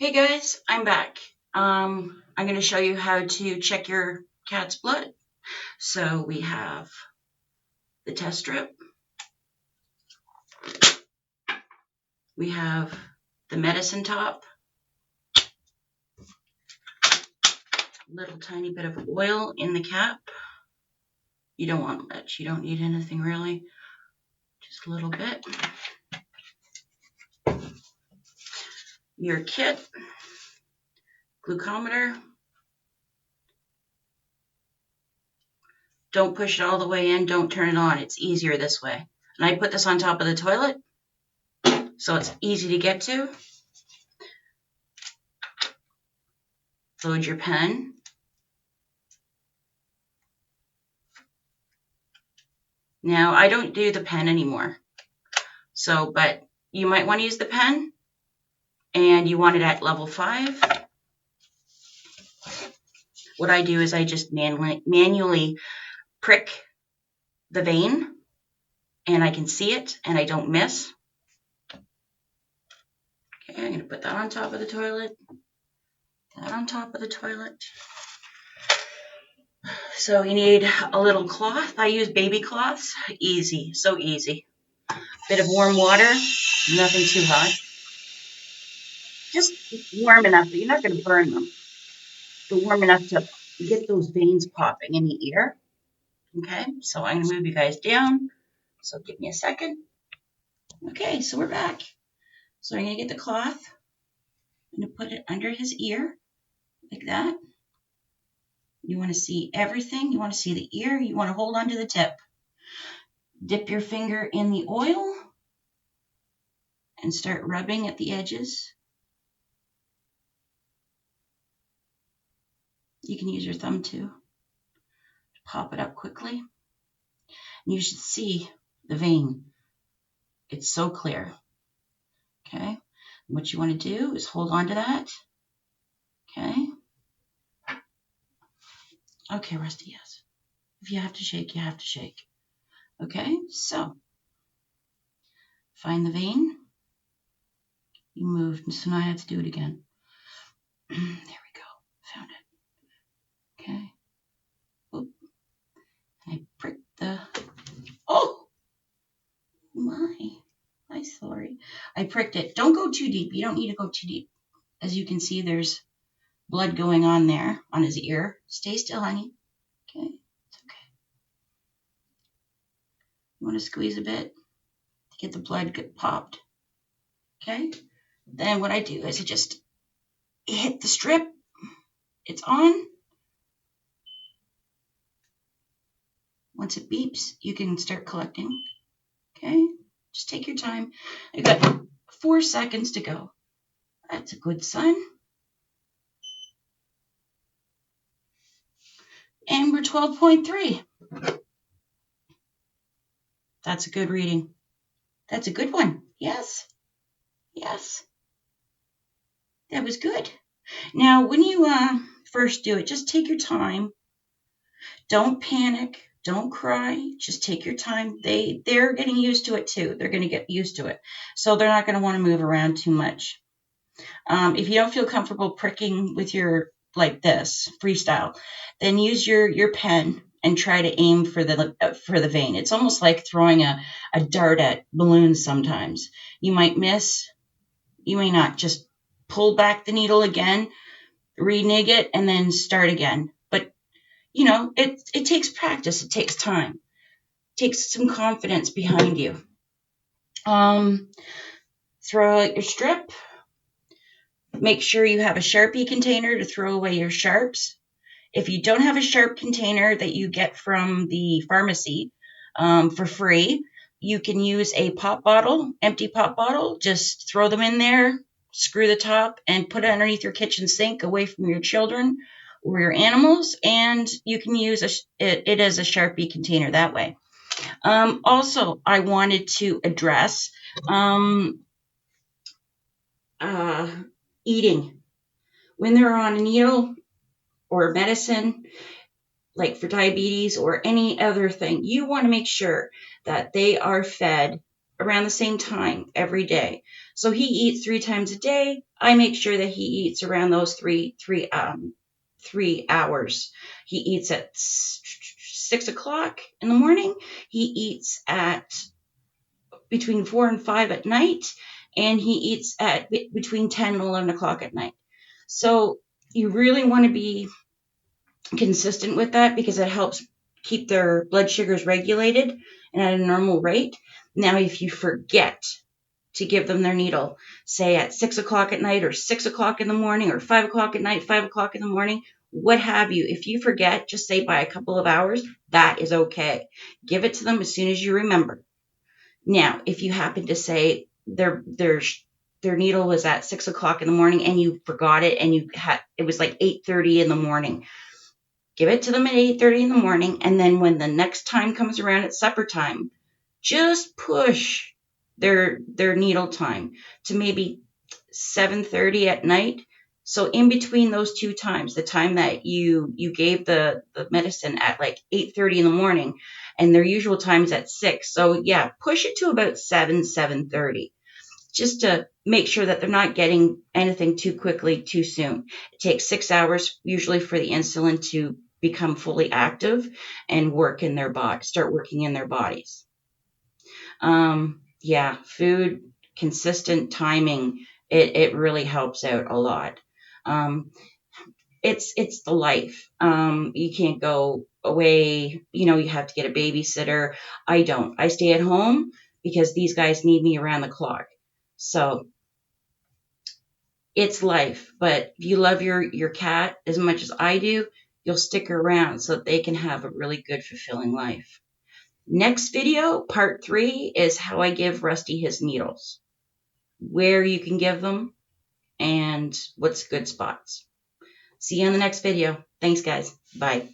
Hey guys, I'm back. I'm going to show you how to check your cat's blood. So we have the test strip, we have the medicine top, little tiny bit of oil in the cap. You don't want much, you don't need anything really, just a little bit. Your kit, glucometer. Don't push it all the way in, don't turn it on, it's easier this way. And I put this on top of the toilet, so it's easy to get to. Load your pen. Now, I don't do the pen anymore. But you might want to use the pen, and you want it at level 5. What I do is I just manually prick the vein, and I can see it, and I don't miss. Okay, I'm going to put that on top of the toilet. That on top of the toilet. So you need a little cloth. I use baby cloths. Easy, so easy. Bit of warm water, nothing too hot. Just warm enough that you're not going to burn them, but warm enough to get those veins popping in the ear. Okay, so I'm going to move you guys down. So give me a second. Okay, so we're back. So I'm going to get the cloth. I'm going to put it under his ear like that. You want to see everything. You want to see the ear. You want to hold onto the tip. Dip your finger in the oil and start rubbing at the edges. You can use your thumb too. Pop it up quickly. And you should see the vein. It's so clear. Okay. What you want to do is hold on to that. Okay. Okay, Rusty, yes. If you have to shake, you have to shake. Okay, so find the vein. You moved, so now I have to do it again. There we go. Found it. Okay. Oop. And I pricked the. Oh my. I'm sorry. I pricked it. Don't go too deep. You don't need to go too deep. As you can see, there's blood going on there on his ear. Stay still, honey. Okay. It's okay. You want to squeeze a bit to get the blood popped. Okay. Then what I do is I just hit the strip. It's on. Once it beeps, you can start collecting. Okay, just take your time. I got 4 seconds to go. That's a good sign. And we're 12.3. That's a good reading. That's a good one. Yes. Yes. That was good. Now, when you first do it, just take your time. Don't panic. Don't cry. Just take your time. They're getting used to it too. They're going to get used to it. So they're not going to want to move around too much. If you don't feel comfortable pricking with your, like this, freestyle, then use your pen and try to aim for the vein. It's almost like throwing a dart at balloons sometimes. You might miss. You may not. Just pull back the needle again, renig it, and then start again. But, you know, it takes practice. It takes time. It takes some confidence behind you. Throw out your strip. Make sure you have a Sharpie container to throw away your sharps. If you don't have a sharp container that you get from the pharmacy for free, you can use a pop bottle, empty pop bottle. Just throw them in there, screw the top, and put it underneath your kitchen sink away from your children or your animals, and you can use it as a Sharpie container that way. Also, I wanted to address eating. When they're on a needle or medicine, like for diabetes or any other thing, you want to make sure that they are fed around the same time every day. So he eats 3 times a day. I make sure that he eats around those 3 hours. He eats at 6 o'clock in the morning. He eats at between 4 and 5 at night, and he eats at between 10 and 11 o'clock at night. So you really want to be consistent with that because it helps keep their blood sugars regulated and at a normal rate. Now, if you forget to give them their needle, say at 6 o'clock at night or 6 o'clock in the morning or 5 o'clock at night, 5 o'clock in the morning, what have you, if you forget, just say by a couple of hours, that is okay. Give it to them as soon as you remember. Now, if you happen to say their needle was at 6 o'clock in the morning and you forgot it and it was like 8:30 in the morning, give it to them at 8:30 in the morning, and then when the next time comes around at supper time, just push their needle time to maybe 7:30 at night. So in between those two times, the time that you gave the medicine at like 8:30 in the morning, and their usual time is at 6. So yeah, push it to about 7:30, just to make sure that they're not getting anything too quickly, too soon. It takes 6 hours usually for the insulin to become fully active and start working in their bodies. Yeah, food, consistent timing, it really helps out a lot. It's the life. You can't go away, you have to get a babysitter. I don't. I stay at home because these guys need me around the clock. So it's life. But if you love your cat as much as I do, you'll stick around so that they can have a really good, fulfilling life. Next video, part 3, is how I give Rusty his needles, where you can give them, and what's good spots. See you on the next video. Thanks, guys. Bye.